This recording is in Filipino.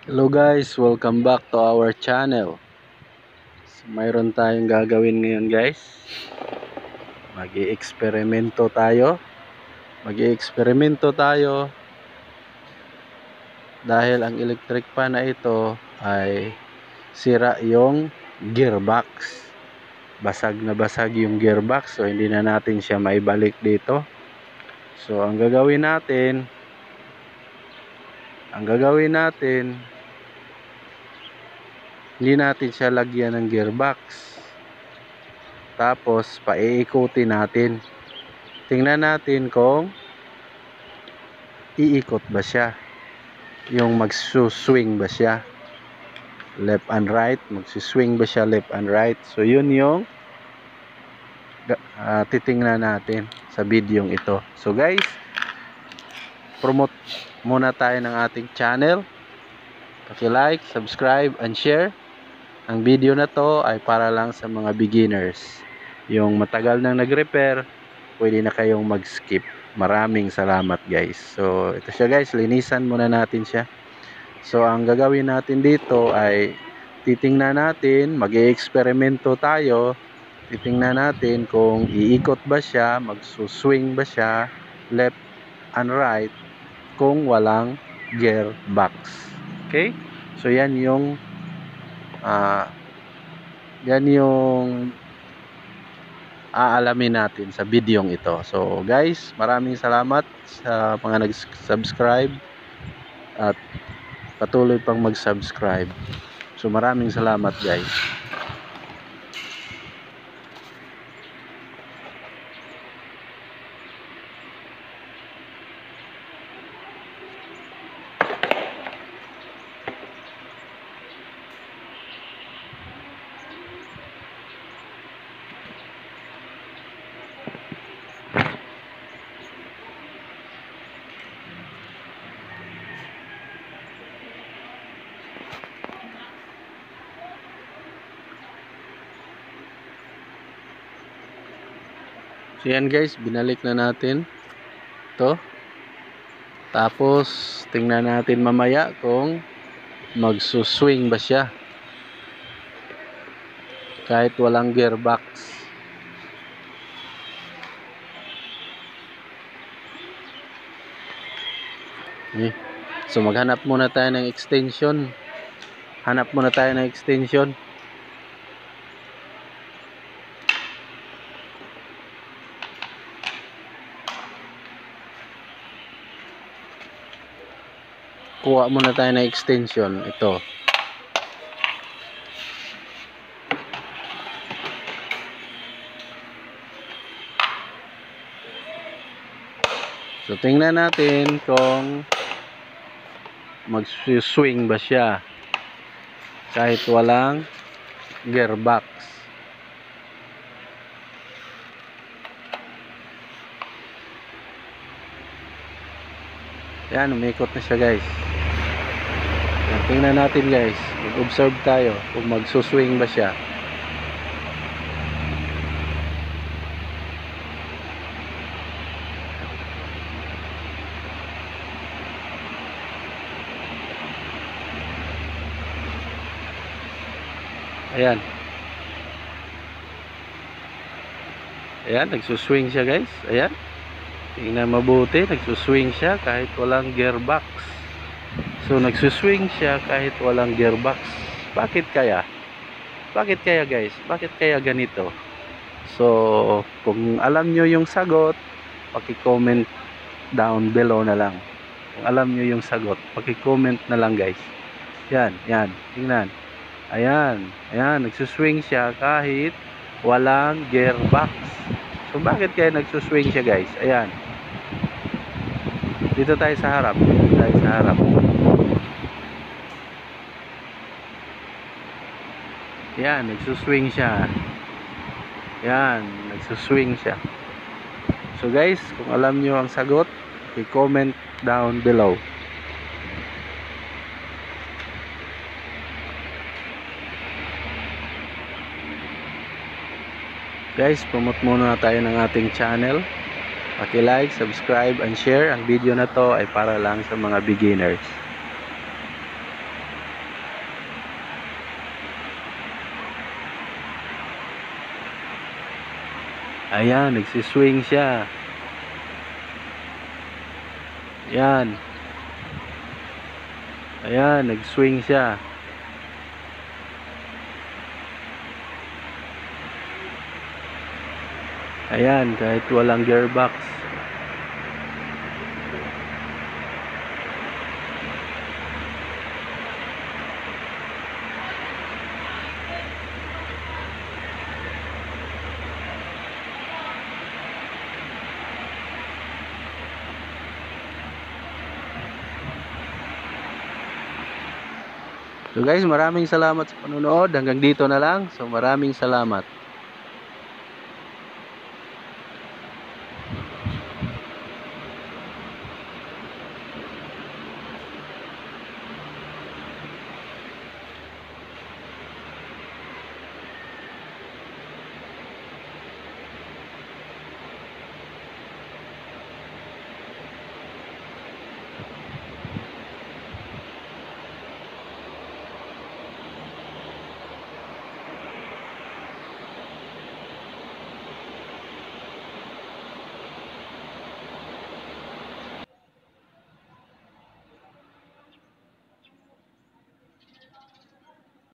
Hello guys, welcome back to our channel. So, mayroon tayong gagawin ngayon guys. Mag-i-eksperimento tayo. Dahil ang electric fan na ito ay sira yung gearbox. Basag na basag yung gearbox, so hindi na natin siya maibalik dito. So ang gagawin natin, hindi natin siya lagyan ng gearbox. Tapos paiikutin natin. Tingnan natin kung iikot ba siya. Yung magsuswing ba siya left and right, magsuswing ba siya left and right. So yun yung titingnan natin sa videong ito. So guys, promote muna tayo ng ating channel. Paki-like, subscribe and share. Ang video na to ay para lang sa mga beginners. Yung matagal nang nag-repair, pwede na kayong mag-skip. Maraming salamat guys. So ito siya guys, linisan muna natin siya. So ang gagawin natin dito ay titingnan natin, mag-i-eksperimento tayo. Titingnan natin kung iikot ba siya, magsuswing ba siya left and right kung walang gearbox. Okay? So yan yung aalamin natin sa videong ito. So guys, maraming salamat sa mga nag-subscribe at patuloy pang mag-subscribe. So maraming salamat guys. So yan guys, binalik na natin to. Tapos tingnan natin mamaya kung magsuswing ba siya kahit walang gearbox. So maghanap muna tayo ng extension. Kuha muna tayo ng extension. Ito. So tingnan natin kung mag-swing ba siya kahit walang gearbox. Yan, umikot na siya guys. Yan, tingnan natin guys, mag-observe tayo kung magsuswing ba siya. Ayan. Ayan, nagsuswing siya guys. Ayan. Tingnan mabuti, nagsuswing siya kahit walang gearbox. So nagsuswing siya kahit walang gearbox. Bakit kaya? Bakit kaya guys? Bakit kaya ganito? So kung alam nyo yung sagot, paki-comment down below na lang. Kung alam nyo yung sagot, paki-comment na lang guys. Yan, yan. Tingnan. Ayan, ayan, nagsuswing siya kahit walang gearbox. So bakit kaya nagsuswing siya guys? Ayan. Dito tayo sa harap. Ayan, nagsuswing siya. Ayan, nagsuswing siya. So guys, kung alam nyo ang sagot, i-comment down below. Guys, promote muna tayo ng ating channel. Paki-like, subscribe and share. Ang video na to ay para lang sa mga beginners. Ayan, nagsiswing siya. Ayan. Ayan, nag-swing siya. Ayan, kahit walang gearbox. So guys, maraming salamat sa panonood. Hanggang dito na lang. So maraming salamat.